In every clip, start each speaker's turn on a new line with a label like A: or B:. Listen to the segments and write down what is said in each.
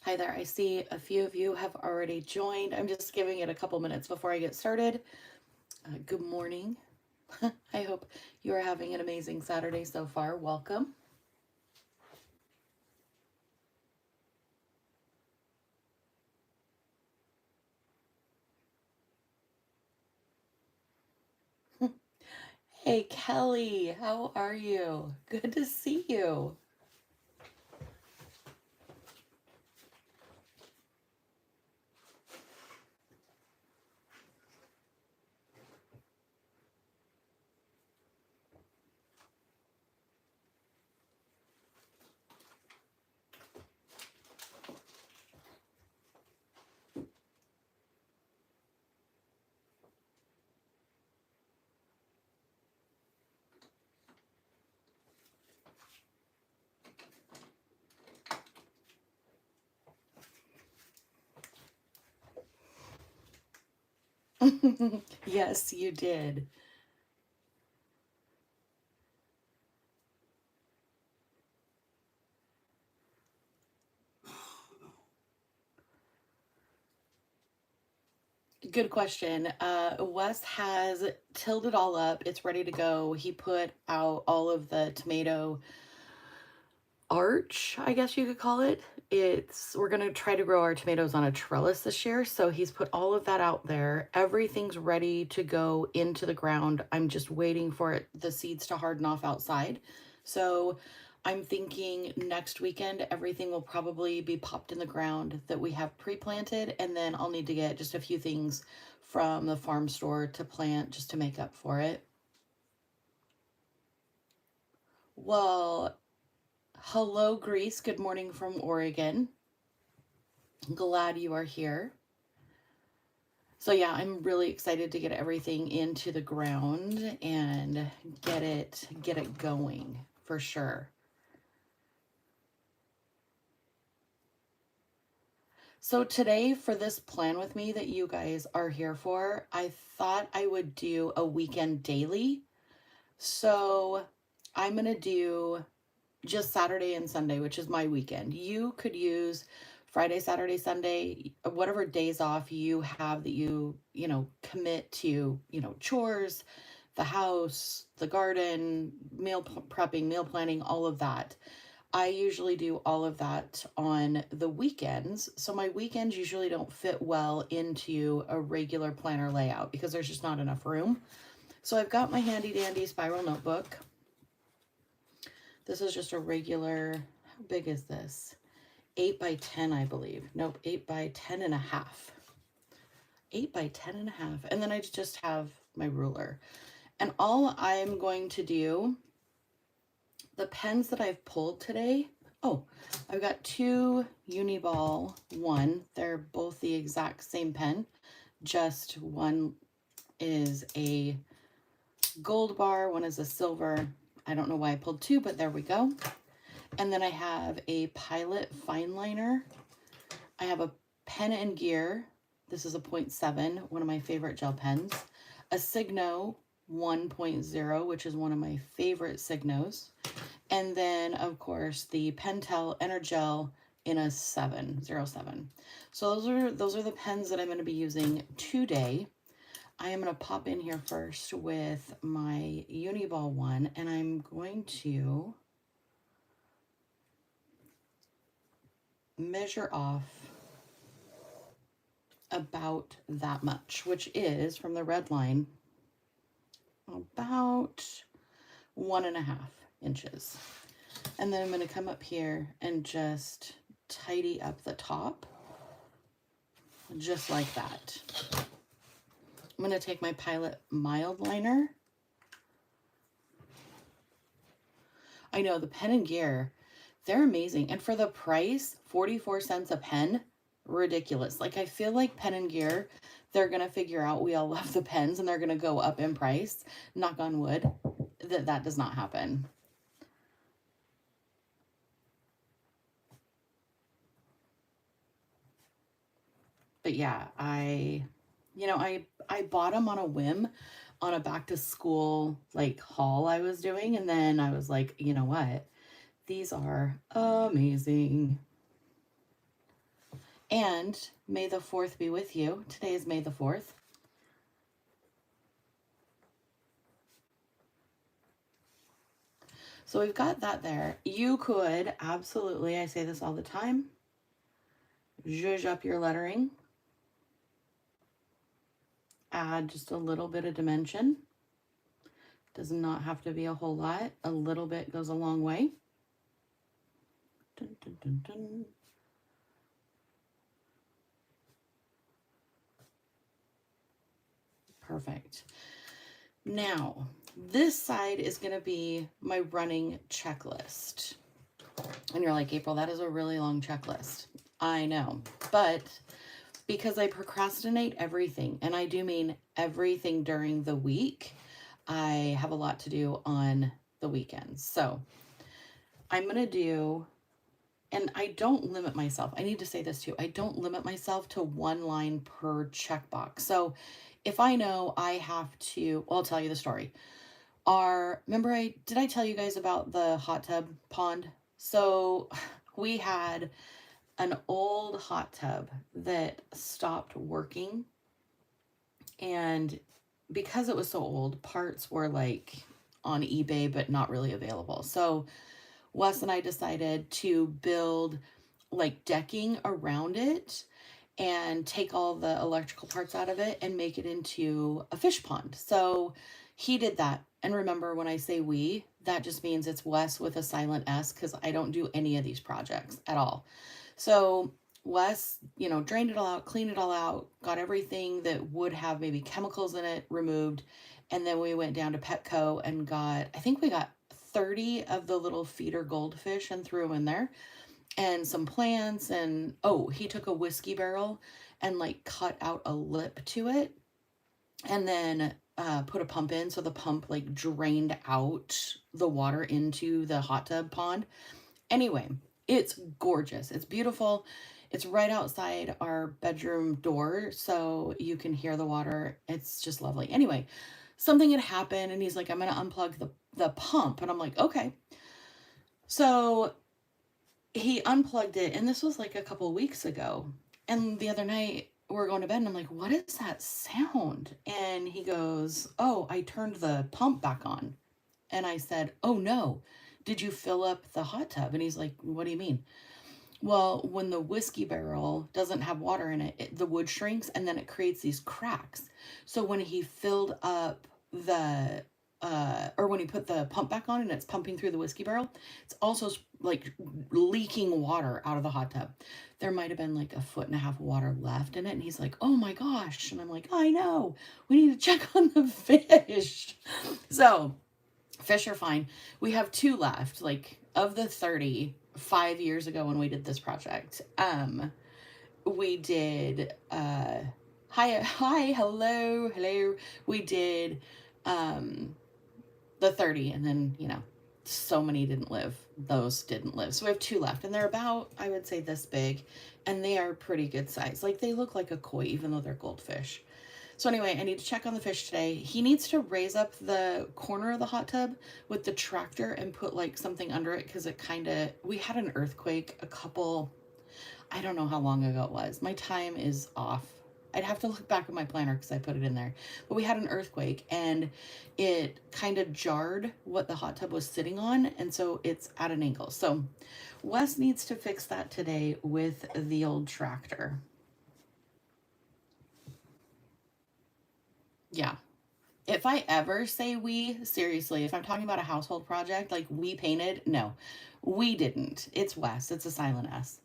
A: Hi there. I see a few of you have already joined. I'm just giving it a couple minutes before I get started. Good morning. I hope you are having an amazing Saturday so far. Welcome. Hey, Kelly, how are you? Good to see you. Yes, you did. Good question. Wes has tilled it all up. It's ready to go. He put out all of the tomato arch, I guess you could call it. We're gonna try to grow our tomatoes on a trellis this year, so he's put all of that out there. Everything's ready to go into the ground. I'm just waiting for the seeds to harden off outside. So I'm thinking next weekend everything will probably be popped in the ground that we have pre-planted, and then I'll need to get just a few things from the farm store to plant just to make up for it. Well, hello, Greece. Good morning from Oregon. Glad you are here. So yeah, I'm really excited to get everything into the ground and get it going for sure. So today for this plan with me that you guys are here for, I thought I would do a weekend daily. So I'm going to do just Saturday and Sunday, which is my weekend. You could use Friday, Saturday, Sunday, whatever days off you have that commit to, chores, the house, the garden, meal prepping, meal planning, all of that. I usually do all of that on the weekends. So my weekends usually don't fit well into a regular planner layout because there's just not enough room. So I've got my handy dandy spiral notebook. This is just a regular, how big is this? 8 by 10, I believe. Nope, 8 by 10 and a half. 8 by 10 and a half. And then I just have my ruler. And all I'm going to do, the pens that I've pulled today, oh, I've got two Uniball one. They're both the exact same pen. Just one is a gold bar, one is a silver. I don't know why I pulled two, but there we go. And then I have a Pilot fine liner. I have a Pen and Gear. This is a 0.7, one of my favorite gel pens. A Signo 1.0, which is one of my favorite Signos. And then, of course, the Pentel Energel in a 707. So those are the pens that I'm going to be using today. I am going to pop in here first with my Uniball one, and I'm going to measure off about that much, which is from the red line about 1.5 inches. And then I'm going to come up here and just tidy up the top just like that. I'm going to take my Pilot mild liner. I know the Pen and Gear, they're amazing. And for the price, 44 cents a pen, ridiculous. Like, I feel like Pen and Gear, they're going to figure out we all love the pens and they're going to go up in price. Knock on wood, that does not happen. But yeah, I bought them on a whim on a back to school like haul I was doing. And then I was like, you know what? These are amazing. And may the 4th be with you. Today is May the 4th. So we've got that there. You could absolutely, I say this all the time, zhuzh up your lettering. Add just a little bit of dimension. Does not have to be a whole lot. A little bit goes a long way. Dun, dun, dun, dun. Perfect. Now, this side is going to be my running checklist. And you're like, April, that is a really long checklist. I know, but because I procrastinate everything, and I do mean everything during the week, I have a lot to do on the weekends. So I'm going to do, and I don't limit myself. I need to say this too. I don't limit myself to one line per checkbox. So if I know I have to, well, I'll tell you the story. Remember did I tell you guys about the hot tub pond? So we had an old hot tub that stopped working, and because it was so old, parts were like on eBay but not really available. So Wes and I decided to build like decking around it and take all the electrical parts out of it and make it into a fish pond. So he did that. And remember, when I say we, that just means it's Wes with a silent S, because I don't do any of these projects at all. So Wes, drained it all out, cleaned it all out, got everything that would have maybe chemicals in it removed. And then we went down to Petco and I think we got 30 of the little feeder goldfish and threw them in there, and some plants. And he took a whiskey barrel and like cut out a lip to it, and then put a pump in, so the pump like drained out the water into the hot tub pond. Anyway, it's gorgeous. It's beautiful. It's right outside our bedroom door, so you can hear the water. It's just lovely. Anyway, something had happened, and he's like, I'm going to unplug the pump. And I'm like, okay. So he unplugged it, and this was like a couple weeks ago. And the other night, we're going to bed, and I'm like, what is that sound? And he goes, oh, I turned the pump back on. And I said, oh no, did you fill up the hot tub? And he's like, what do you mean? Well, when the whiskey barrel doesn't have water in it, the wood shrinks and then it creates these cracks. So when he filled up or when he put the pump back on and it's pumping through the whiskey barrel, it's also like leaking water out of the hot tub. There might have been like 1.5 foot of water left in it. And he's like, oh my gosh. And I'm like, I know, we need to check on the fish. So fish are fine. We have 2 left, like of the 30, 5 years ago when we did this project. We did, hello. We did, the 30, and then, so many didn't live. Those didn't live. So we have 2 left, and they're about, I would say, this big, and they are pretty good size. Like, they look like a koi, even though they're goldfish. So anyway, I need to check on the fish today. He needs to raise up the corner of the hot tub with the tractor and put like something under it, because we had an earthquake I don't know how long ago it was. My time is off. I'd have to look back at my planner because I put it in there. But we had an earthquake, and it kind of jarred what the hot tub was sitting on, and so it's at an angle. So Wes needs to fix that today with the old tractor. Yeah. If I ever say we, seriously, if I'm talking about a household project, like we painted, no, we didn't. It's Wes. It's a silent S.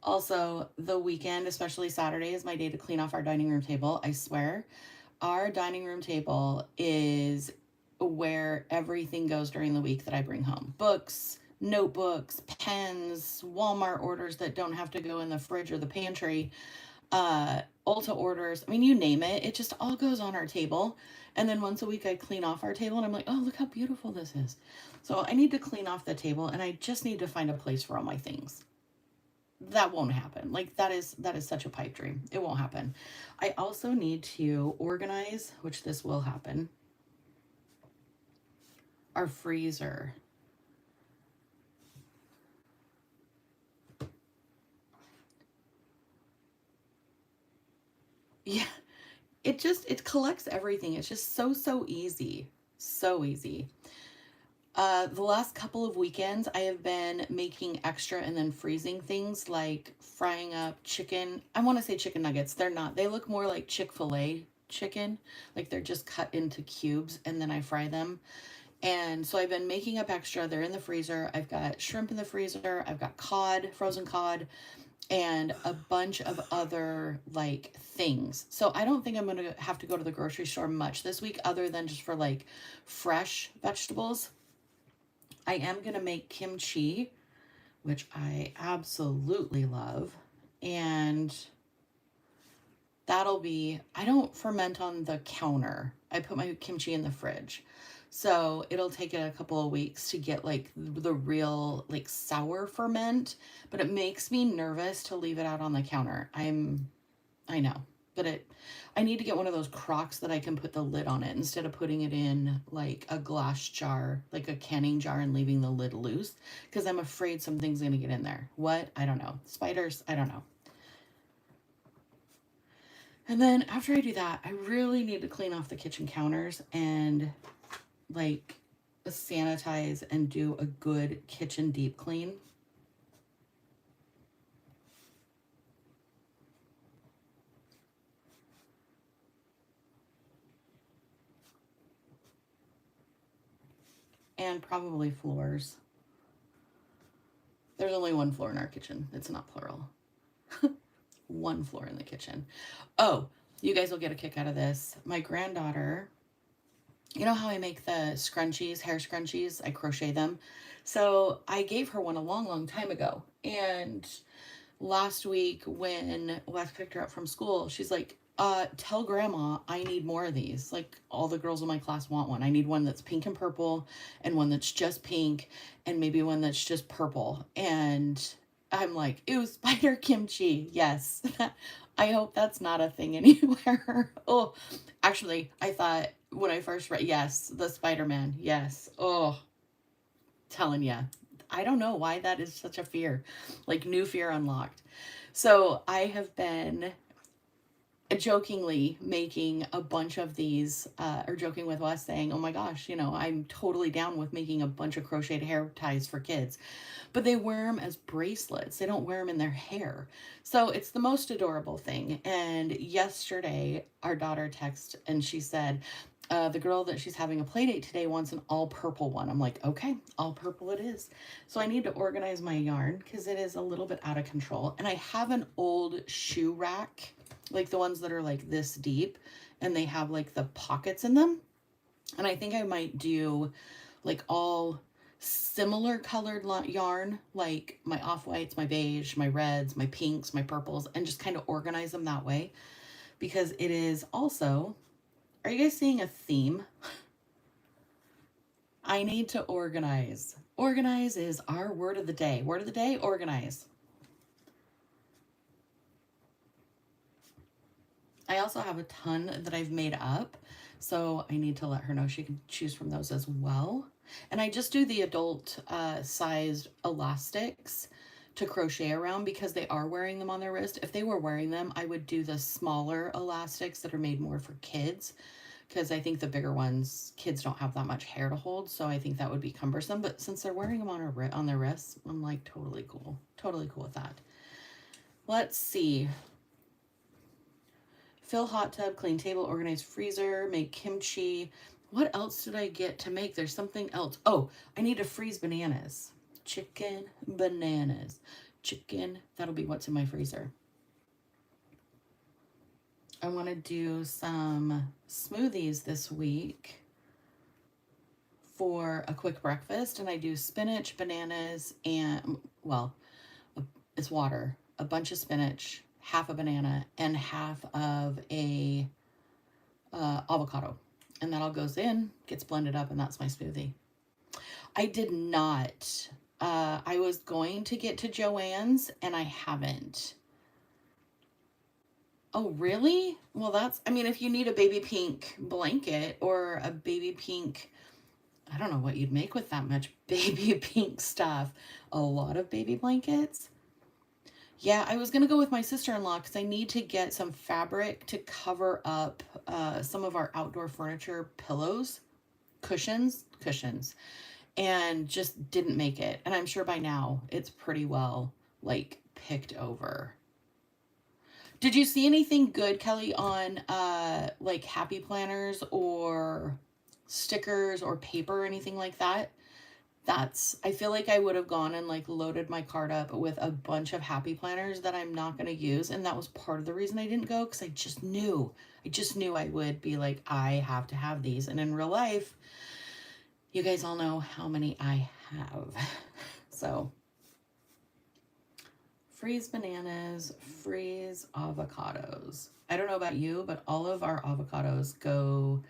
A: Also, the weekend, especially Saturday, is my day to clean off our dining room table. I swear, our dining room table is where everything goes during the week that I bring home. Books, notebooks, pens, Walmart orders that don't have to go in the fridge or the pantry, Ulta orders. I mean, you name it. It just all goes on our table. And then once a week, I clean off our table, and I'm like, oh, look how beautiful this is. So I need to clean off the table, and I just need to find a place for all my things. That won't happen. Like that is such a pipe dream. It won't happen. I also need to organize, which this will happen, our freezer. Yeah, it collects everything. It's just so easy. So easy. The last couple of weekends, I have been making extra and then freezing things like frying up chicken. I want to say chicken nuggets. They're not. They look more like Chick-fil-A chicken. Like they're just cut into cubes and then I fry them. And so I've been making up extra. They're in the freezer. I've got shrimp in the freezer. I've got cod, frozen cod, and a bunch of other like things. So I don't think I'm going to have to go to the grocery store much this week other than just for like fresh vegetables. I am going to make kimchi, which I absolutely love. And that'll be, I don't ferment on the counter. I put my kimchi in the fridge. So it'll take it a couple of weeks to get like the real like sour ferment, but it makes me nervous to leave it out on the counter. I know, but I need to get one of those crocks that I can put the lid on it instead of putting it in like a glass jar, like a canning jar and leaving the lid loose because I'm afraid something's going to get in there. What? I don't know. Spiders? I don't know. And then after I do that, I really need to clean off the kitchen counters and like sanitize and do a good kitchen deep clean. And probably floors. There's only one floor in our kitchen. It's not plural. One floor in the kitchen. Oh, you guys will get a kick out of this. My granddaughter, you know how I make the scrunchies, hair scrunchies? I crochet them. So I gave her one a long time ago. And last week when Wes picked her up from school, she's like, tell grandma I need more of these. Like all the girls in my class want one. I need one that's pink and purple and one that's just pink and maybe one that's just purple. And I'm like, ew, spider kimchi. Yes. I hope that's not a thing anywhere. Oh, actually, I thought when I first read, yes, the Spider-Man. Yes. Oh, telling ya. I don't know why that is such a fear. Like new fear unlocked. So I have been jokingly making a bunch of these, or joking with Wes saying, oh my gosh, I'm totally down with making a bunch of crocheted hair ties for kids. But they wear them as bracelets. They don't wear them in their hair. So it's the most adorable thing. And yesterday, our daughter texted and she said, the girl that she's having a play date today wants an all purple one. I'm like, okay, all purple it is. So I need to organize my yarn because it is a little bit out of control. And I have an old shoe rack, like the ones that are like this deep and they have like the pockets in them. And I think I might do like all similar colored yarn, like my off-whites, my beige, my reds, my pinks, my purples, and just kind of organize them that way. Because it is also, are you guys seeing a theme? I need to organize. Organize is our word of the day. Word of the day, organize. I also have a ton that I've made up, so I need to let her know she can choose from those as well. And I just do the adult sized elastics to crochet around because they are wearing them on their wrist. If they were wearing them, I would do the smaller elastics that are made more for kids because I think the bigger ones, kids don't have that much hair to hold, so I think that would be cumbersome. But since they're wearing them on their wrists, I'm like totally cool. Totally cool with that. Let's see. Fill hot tub, clean table, organize freezer, make kimchi. What else did I get to make? There's something else. Oh, I need to freeze bananas. Chicken, bananas, chicken. That'll be what's in my freezer. I want to do some smoothies this week for a quick breakfast. And I do spinach, bananas, and, well, it's water, a bunch of spinach, half a banana, and half of a avocado. And that all goes in, gets blended up, and that's my smoothie. I did not. I was going to get to Joann's, and I haven't. Oh, really? Well, that's, I mean, if you need a baby pink blanket or a baby pink I don't know what you'd make with that much baby pink stuff. A lot of baby blankets. Yeah, I was going to go with my sister-in-law because I need to get some fabric to cover up some of our outdoor furniture pillows, cushions, and just didn't make it. And I'm sure by now it's pretty well like picked over. Did you see anything good, Kelly, on like happy planners or stickers or paper or anything like that? I feel like I would have gone and like loaded my cart up with a bunch of happy planners that I'm not going to use. And that was part of the reason I didn't go, because I just knew I would be like, I have to have these. And in real life, you guys all know how many I have. So freeze bananas, freeze avocados. I don't know about you, but all of our avocados go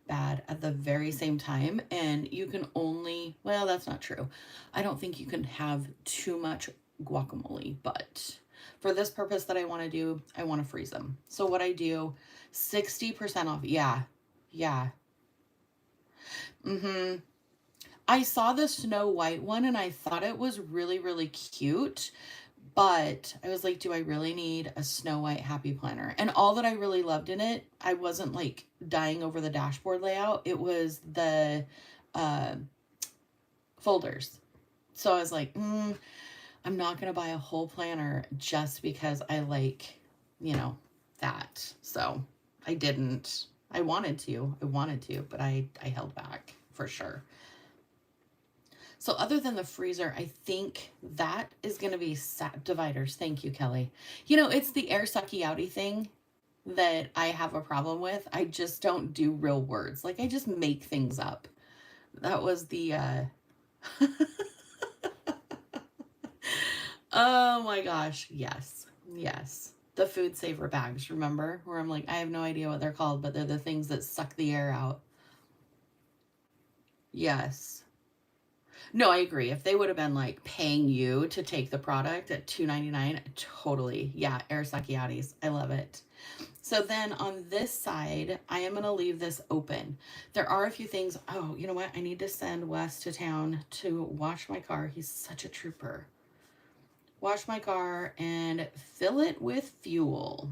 A: bad at the very same time, and you can only, well, that's not true. I don't think you can have too much guacamole, but for this purpose that I want to do, I want to freeze them. So what I do, 60% off. Yeah. I saw the Snow White one and I thought it was really, really cute. But I was like, do I really need a Snow White happy planner? And all that I really loved in it, I wasn't like dying over the dashboard layout. It was the uh, folders. So I was like, I'm not going to buy a whole planner just because I like, that. So I didn't. I wanted to, but I held back for sure. So other than the freezer, I think that is going to be dividers. Thank you, Kelly. It's the air sucky outy thing that I have a problem with. I just don't do real words. Like I just make things up. That was the, oh my gosh. Yes. The food saver bags, remember? Where I'm like, I have no idea what they're called, but they're the things that suck the air out. Yes. No, I agree. If they would have been like paying you to take the product at $2.99, totally. Yeah, air Sakiatis. I love it. So then on this side, I am going to leave this open. There are a few things. Oh, you know what? I need to send Wes to town to wash my car. He's such a trooper. Wash my car and fill it with fuel.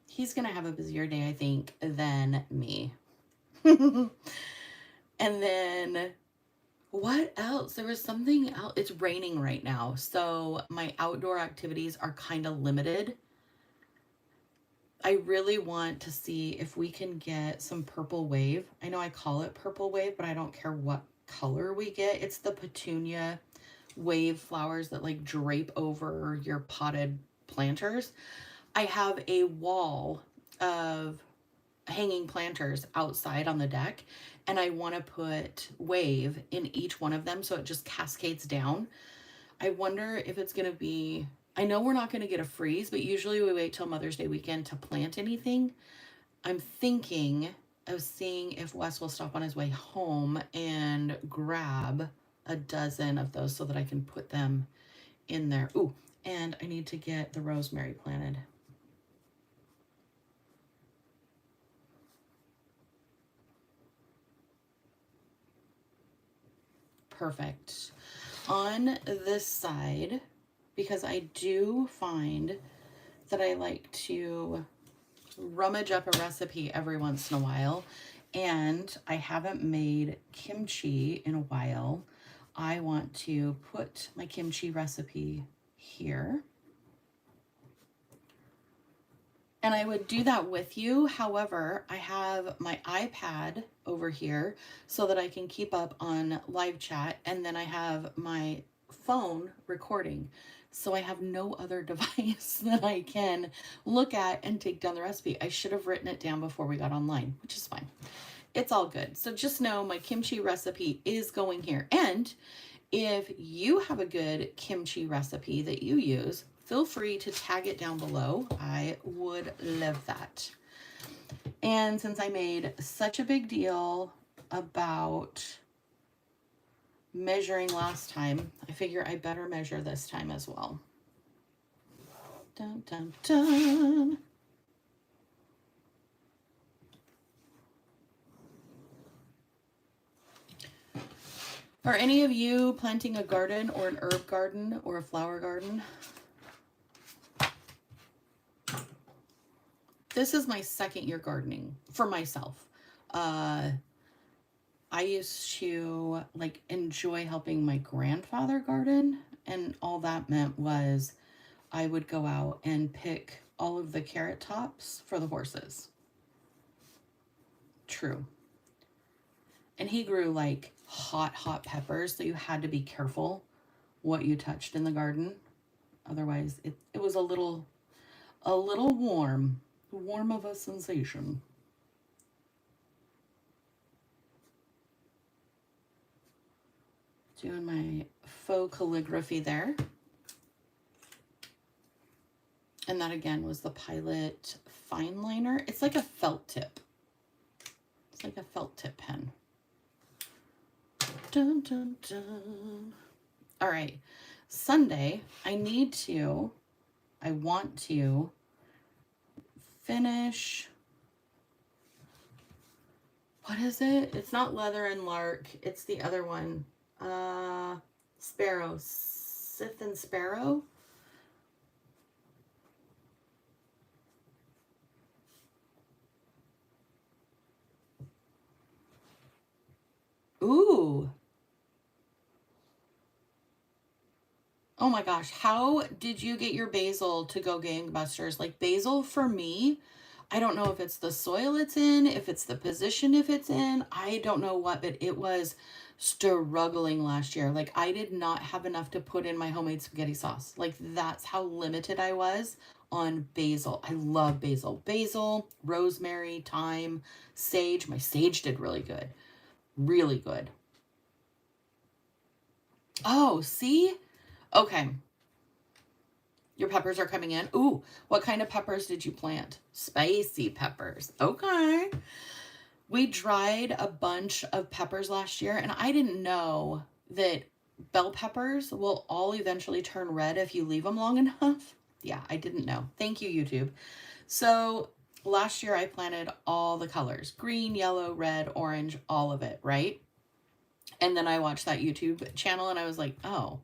A: He's going to have a busier day, I think, than me. And then what else? There was something else. It's raining right now, so my outdoor activities are kind of limited. I really want to see if we can get some purple wave. I know I call it purple wave, but I don't care what color we get. It's the petunia wave flowers that like drape over your potted planters. I have a wall of hanging planters outside on the deck, and I want to put wave in each one of them so it just cascades down. I wonder if it's going to be, I know we're not going to get a freeze, but usually we wait till Mother's Day weekend to plant anything. I'm thinking of seeing if Wes will stop on his way home and grab a dozen of those so that I can put them in there. Ooh, and I need to get the rosemary planted. Perfect. On this side, because I do find that I like to rummage up a recipe every once in a while, and I haven't made kimchi in a while, I want to put my kimchi recipe here. And I would do that with you. However, I have my iPad over here so that I can keep up on live chat. And then I have my phone recording. So I have no other device that I can look at and take down the recipe. I should have written it down before we got online, which is fine. It's all good. So just know my kimchi recipe is going here. And if you have a good kimchi recipe that you use, feel free to tag it down below. I would love that. And since I made such a big deal about measuring last time, I figure I better measure this time as well. Dun, dun, dun. Are any of you planting a garden or an herb garden or a flower garden? This is my second year gardening for myself. I used to like enjoy helping my grandfather garden, and all that meant was I would go out and pick all of the carrot tops for the horses. True. And he grew like hot peppers, so you had to be careful what you touched in the garden. Otherwise, it was a little warm of a sensation. Doing my faux calligraphy there. And that again was the Pilot fine liner. It's like a felt tip. It's like a felt tip pen. Dun, dun, dun. All right. Sunday, I want to finish. What is it? It's not Leather and Lark. It's the other one. Sparrow. Sith and Sparrow. Ooh. Oh my gosh. How did you get your basil to go gangbusters? Like basil for me, I don't know if it's the soil it's in, if it's the position if it's in. I don't know what, but it was struggling last year. Like I did not have enough to put in my homemade spaghetti sauce. Like that's how limited I was on basil. I love basil. Basil, rosemary, thyme, sage. My sage did really good. Really good. Oh, see? Okay. Your peppers are coming in. Ooh, what kind of peppers did you plant? Spicy peppers. Okay. We dried a bunch of peppers last year, and I didn't know that bell peppers will all eventually turn red if you leave them long enough. Yeah, I didn't know. Thank you, YouTube. So last year I planted all the colors, green, yellow, red, orange, all of it, right? And then I watched that YouTube channel and I was like, oh,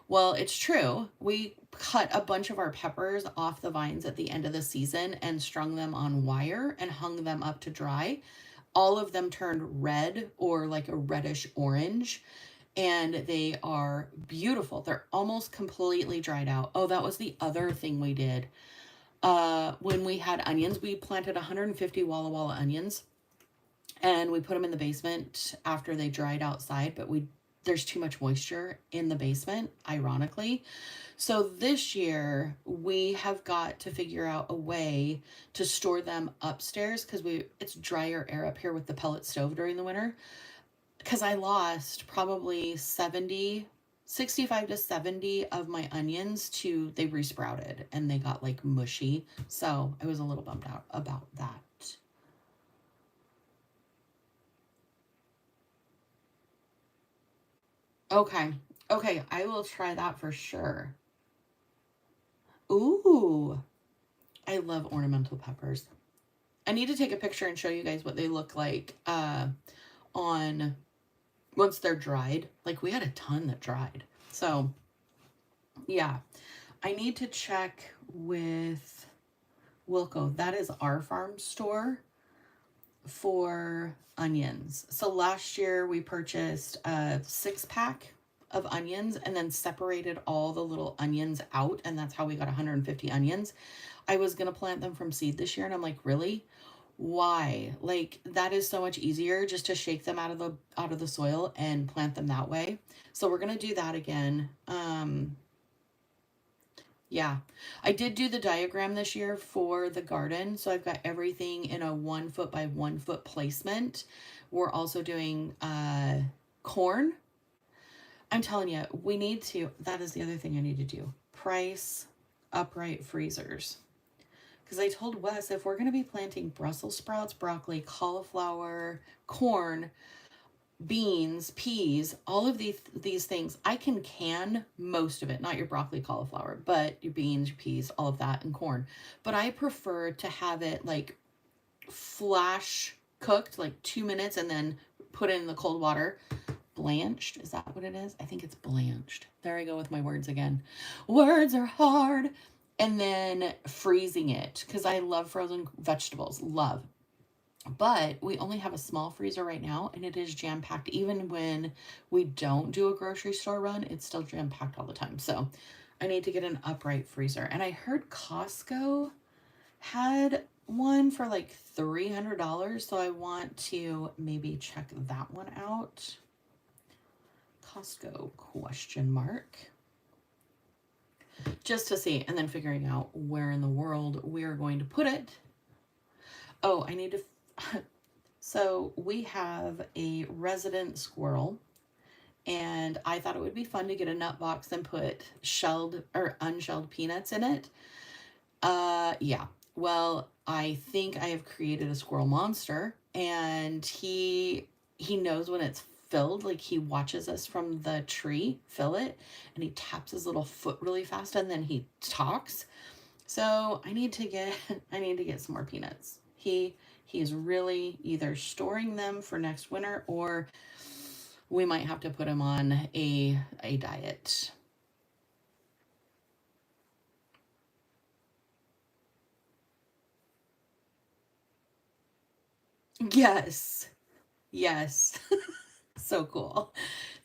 A: well, it's true. We cut a bunch of our peppers off the vines at the end of the season and strung them on wire and hung them up to dry. All of them turned red or like a reddish orange, and they are beautiful. They're almost completely dried out. Oh, that was the other thing we did. When we had onions, we planted 150 Walla Walla onions, and we put them in the basement after they dried outside, but there's too much moisture in the basement, ironically. So this year we have got to figure out a way to store them upstairs because it's drier air up here with the pellet stove during the winter. Because I lost probably 65 to 70 of my onions they resprouted and they got like mushy. So I was a little bummed out about that. Okay. Okay, I will try that for sure. Ooh, I love ornamental peppers. I need to take a picture and show you guys what they look like on once they're dried. Like we had a ton that dried. So yeah, I need to check with Wilco. That is our farm store for onions. So last year we purchased a 6-pack of onions and then separated all the little onions out, and that's how we got 150 onions. I was gonna plant them from seed this year, and I'm like, really? Why? Like that is so much easier just to shake them out of the soil and plant them that way. So we're gonna do that again. Yeah, I did do the diagram this year for the garden. So I've got everything in a 1 foot by 1 foot placement. We're also doing corn. I'm telling you, that is the other thing I need to do. Price upright freezers. Because I told Wes if we're going to be planting Brussels sprouts, broccoli, cauliflower, corn, beans, peas, all of these things, I can most of it, not your broccoli, cauliflower, but your beans, your peas, all of that, and corn. But I prefer to have it like flash cooked, like 2 minutes, and then put it in the cold water. blanched. Is that what it is? I think it's blanched. There I go with my words again. Words are hard. And then freezing it because I love frozen vegetables. Love. But we only have a small freezer right now and it is jam packed. Even when we don't do a grocery store run, it's still jam packed all the time. So I need to get an upright freezer. And I heard Costco had one for like $300. So I want to maybe check that one out. Costco question mark. Just to see, and then figuring out where in the world we are going to put it. Oh, I need to. So we have a resident squirrel, and I thought it would be fun to get a nut box and put shelled or unshelled peanuts in it. Yeah. Well, I think I have created a squirrel monster, and he knows when it's filled. Like he watches us from the tree fill it, and he taps his little foot really fast, and then he talks. So I need to get I need to get some more peanuts. He's really either storing them for next winter or we might have to put him on a diet. Yes. Yes. So cool.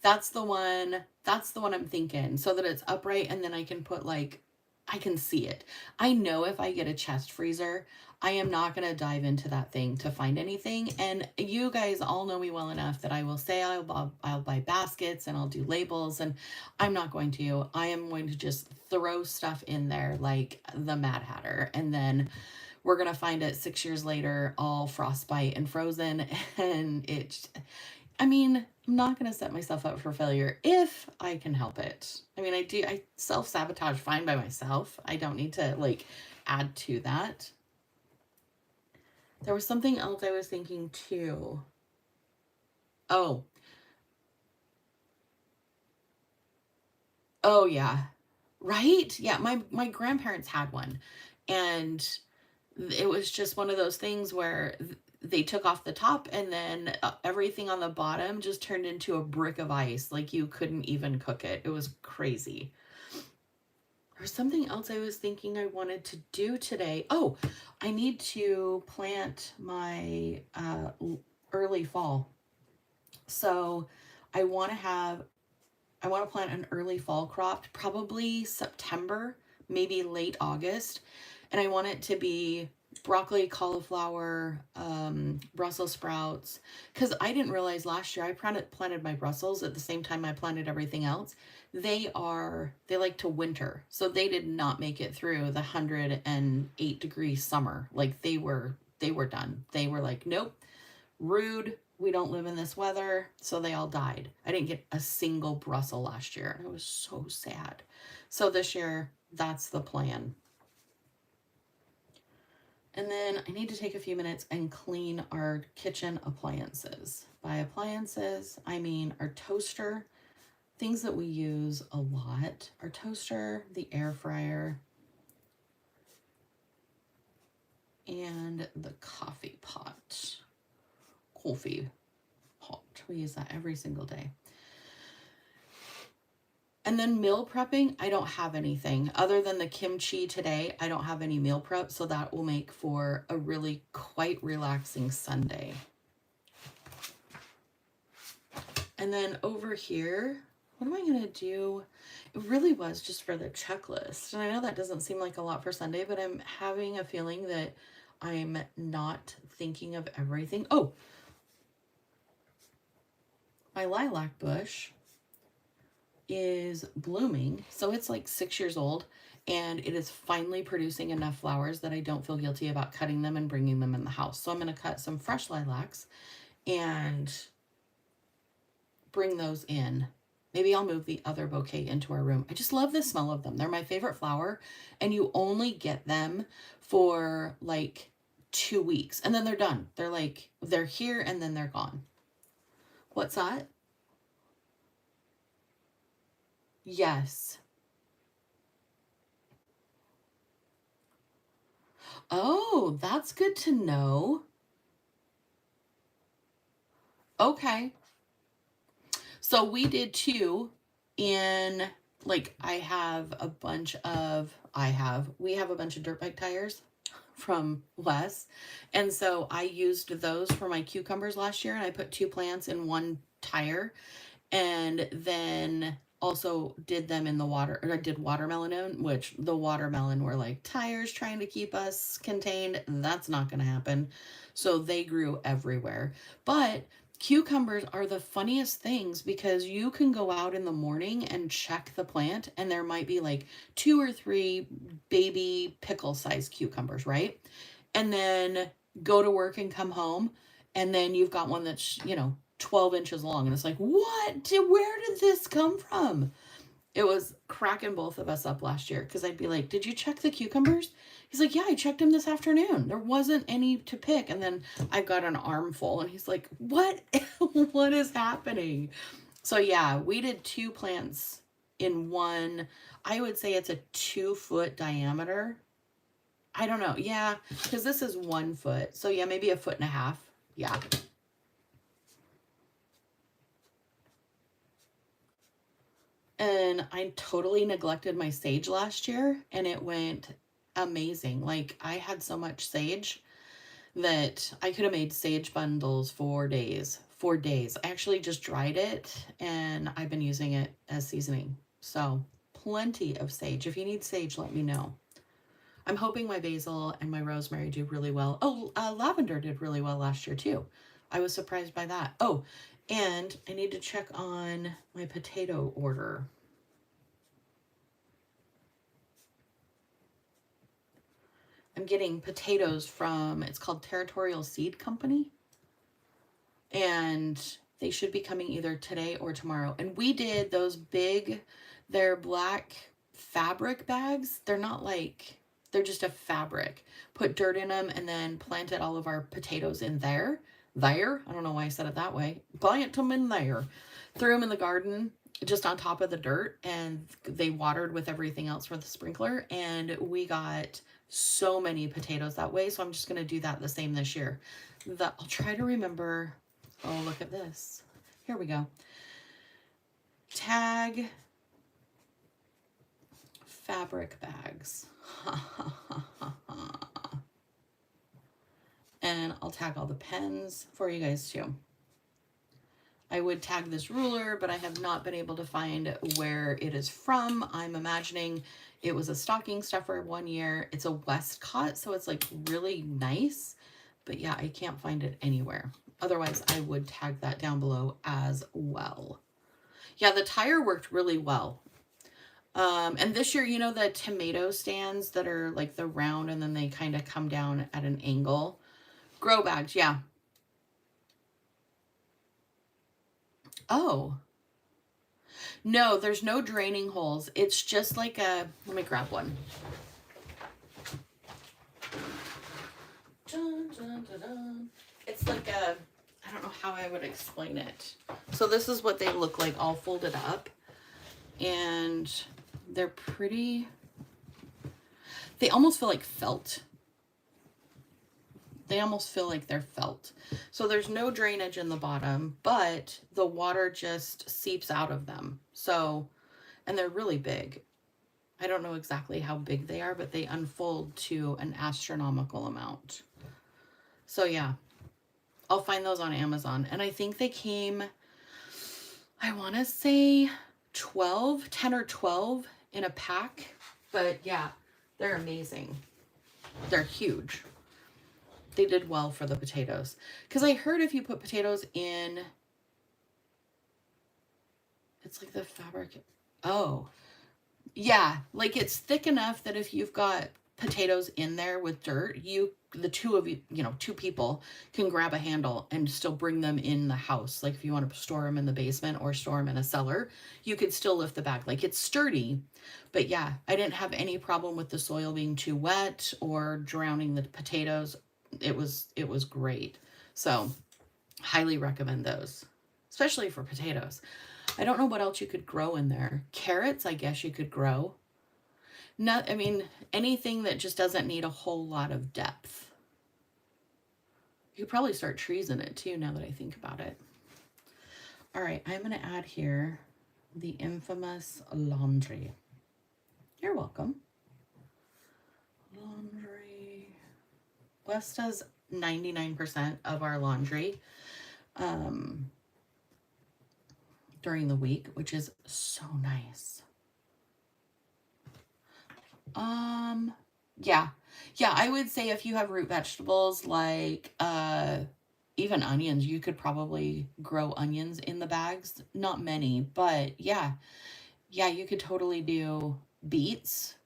A: That's the one I'm thinking so that it's upright and then I can put like I can see it. I know if I get a chest freezer, I am not going to dive into that thing to find anything. And you guys all know me well enough that I will say I'll buy baskets and I'll do labels and I'm not going to. I am going to just throw stuff in there like the Mad Hatter and then we're going to find it 6 years later all frostbite and frozen and it I mean, I'm not going to set myself up for failure if I can help it. I mean, I self sabotage fine by myself. I don't need to like add to that. There was something else I was thinking too. Oh, oh yeah. Right? Yeah, my grandparents had one. And it was just one of those things where they took off the top and then everything on the bottom just turned into a brick of ice. Like you couldn't even cook it. It was crazy. There's something else I was thinking I wanted to do today. Oh, I need to plant my early fall. So I want to have I want to plant an early fall crop, probably September, maybe late August. And I want it to be broccoli, cauliflower, Brussels sprouts. Because I didn't realize last year I planted my Brussels at the same time I planted everything else. They like to winter. So they did not make it through the 108-degree summer. Like they were done. They were like, nope, rude. We don't live in this weather. So they all died. I didn't get a single Brussels last year. It was so sad. So this year, that's the plan. And then I need to take a few minutes and clean our kitchen appliances. By appliances, I mean our toaster, things that we use a lot. Our toaster, the air fryer, and the coffee pot. Coffee pot. We use that every single day. And then meal prepping, I don't have anything other than the kimchi today. I don't have any meal prep, so that will make for a really quite relaxing Sunday. And then over here, what am I going to do? It really was just for the checklist. And I know that doesn't seem like a lot for Sunday, but I'm having a feeling that I'm not thinking of everything. Oh, my lilac bush is blooming. So it's like 6 years old and it is finally producing enough flowers that I don't feel guilty about cutting them and bringing them in the house. So I'm going to cut some fresh lilacs and bring those in. Maybe I'll move the other bouquet into our room. I just love the smell of them. They're my favorite flower and you only get them for like 2 weeks and then they're done. They're here and then they're gone. What's that? Yes. Oh, that's good to know. Okay. So we did two in, like, we have a bunch of dirt bike tires from Les. And so I used those for my cucumbers last year, and I put two plants in one tire, and then also did them in the water, or I did watermelon in, which the watermelon were like tires trying to keep us contained. That's not going to happen. So they grew everywhere. But cucumbers are the funniest things because you can go out in the morning and check the plant, and there might be like two or three baby pickle sized cucumbers, right? And then go to work and come home, and then you've got one that's, 12 inches long. And it's like, where did this come from? It was cracking both of us up last year because I'd be like, did you check the cucumbers? He's like, yeah, I checked them this afternoon. There wasn't any to pick. And then I've got an armful, and he's like, what? What is happening? So yeah, we did two plants in one. I would say it's a 2-foot diameter. I don't know. Yeah, because this is 1 foot. So yeah, maybe a foot and a half. Yeah. And I totally neglected my sage last year, and it went amazing. Like, I had so much sage that I could have made sage bundles for days. For days. I actually just dried it, and I've been using it as seasoning. So, plenty of sage. If you need sage, let me know. I'm hoping my basil and my rosemary do really well. Oh, lavender did really well last year too. I was surprised by that. Oh, and I need to check on my potato order. I'm getting potatoes from, it's called Territorial Seed Company. And they should be coming either today or tomorrow. And we did those big, they're black fabric bags. They're not like, they're just a fabric. Put dirt in them and then planted all of our potatoes in there. There, I don't know why I said it that way. Plant them in there. Threw them in the garden just on top of the dirt, and they watered with everything else for the sprinkler, and we got so many potatoes that way. So I'm just going to do that the same this year. I'll try to remember. Oh, look at this. Here we go. Tag fabric bags. And I'll tag all the pens for you guys too. I would tag this ruler, but I have not been able to find where it is from. I'm imagining it was a stocking stuffer one year. It's a Westcott, so it's like really nice. But yeah, I can't find it anywhere. Otherwise, I would tag that down below as well. Yeah, the tire worked really well. And this year, you know, the tomato stands that are like the round and then they kind of come down at an angle. Grow bags, yeah. Oh. No, there's no draining holes. It's just like a, let me grab one. Dun, dun, dun, dun. It's like a, I don't know how I would explain it. So this is what they look like all folded up. And they're pretty, they almost feel like felt. They almost feel like they're felt. So there's no drainage in the bottom, but the water just seeps out of them. So, and they're really big. I don't know exactly how big they are, but they unfold to an astronomical amount. So yeah, I'll find those on Amazon. And I think they came, I want to say 10 or 12 in a pack. But yeah, they're amazing. They're huge. They did well for the potatoes. Because I heard if you put potatoes in, it's like the fabric. Oh, yeah. Like it's thick enough that if you've got potatoes in there with dirt, the two of you, two people can grab a handle and still bring them in the house. Like if you want to store them in the basement or store them in a cellar, you could still lift the bag. Like it's sturdy. But yeah, I didn't have any problem with the soil being too wet or drowning the potatoes. It was great. So highly recommend those, especially for potatoes. I don't know what else you could grow in there. Carrots, I guess you could grow. I mean, anything that just doesn't need a whole lot of depth. You could probably start trees in it too, now that I think about it. All right, I'm going to add here the infamous laundry. You're welcome. Laundry. Wes does 99% of our laundry during the week, which is so nice. Yeah. Yeah, I would say if you have root vegetables like even onions, you could probably grow onions in the bags. Not many, but yeah. Yeah, you could totally do beets.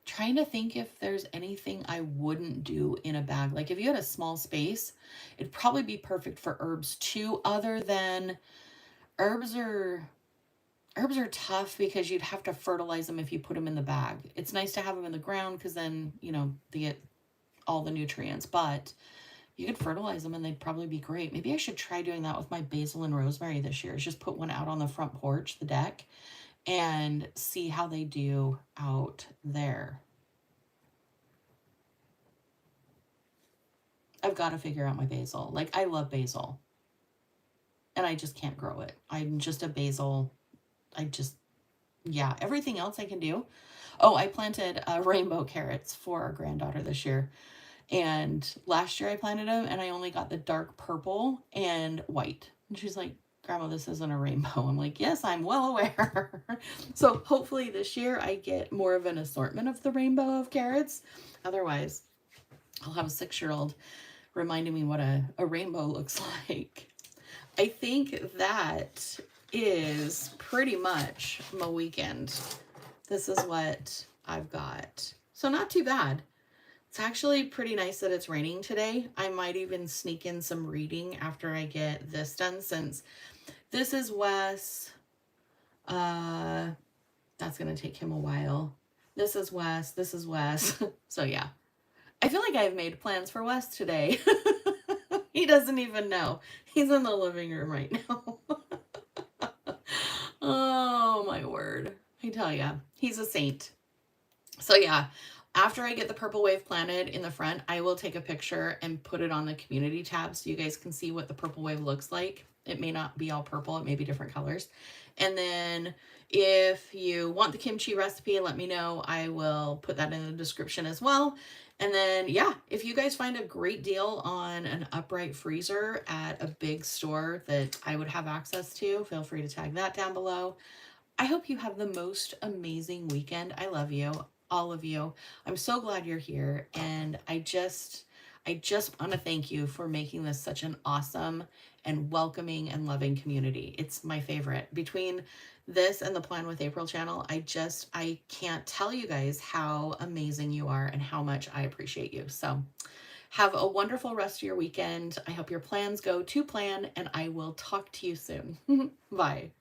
A: Trying to think if there's anything I wouldn't do in a bag. Like if you had a small space, it'd probably be perfect for herbs too, other than herbs are herbs are tough because you'd have to fertilize them if you put them in the bag. It's nice to have them in the ground because then, they get all the nutrients, but you could fertilize them and they'd probably be great. Maybe I should try doing that with my basil and rosemary this year. Is just put one out on the front porch, the deck, and see how they do out there. I've got to figure out my basil. Like, I love basil and I just can't grow it. I'm just a basil. Yeah, everything else I can do. Oh, I planted rainbow carrots for our granddaughter this year. And last year I planted them and I only got the dark purple and white. And she's like, Grandma, this isn't a rainbow. I'm like, yes, I'm well aware. So hopefully this year I get more of an assortment of the rainbow of carrots. Otherwise, I'll have a 6-year-old reminding me what a rainbow looks like. I think that is pretty much my weekend. This is what I've got. So not too bad. It's actually pretty nice that it's raining today. I might even sneak in some reading after I get this done, since this is Wes. That's going to take him a while. This is Wes. This is Wes. So yeah. I feel like I've made plans for Wes today. He doesn't even know. He's in the living room right now. Oh, my word. I tell ya, he's a saint. So yeah, after I get the purple wave planted in the front, I will take a picture and put it on the community tab so you guys can see what the purple wave looks like. It may not be all purple, it may be different colors. And then if you want the kimchi recipe, let me know. I will put that in the description as well. And then, yeah, if you guys find a great deal on an upright freezer at a big store that I would have access to, feel free to tag that down below. I hope you have the most amazing weekend. I love you, all of you. I'm so glad you're here. And I just want to thank you for making this such an awesome and welcoming and loving community. It's my favorite. Between this and the Plan with April channel, I can't tell you guys how amazing you are and how much I appreciate you. So have a wonderful rest of your weekend. I hope your plans go to plan, and I will talk to you soon. Bye.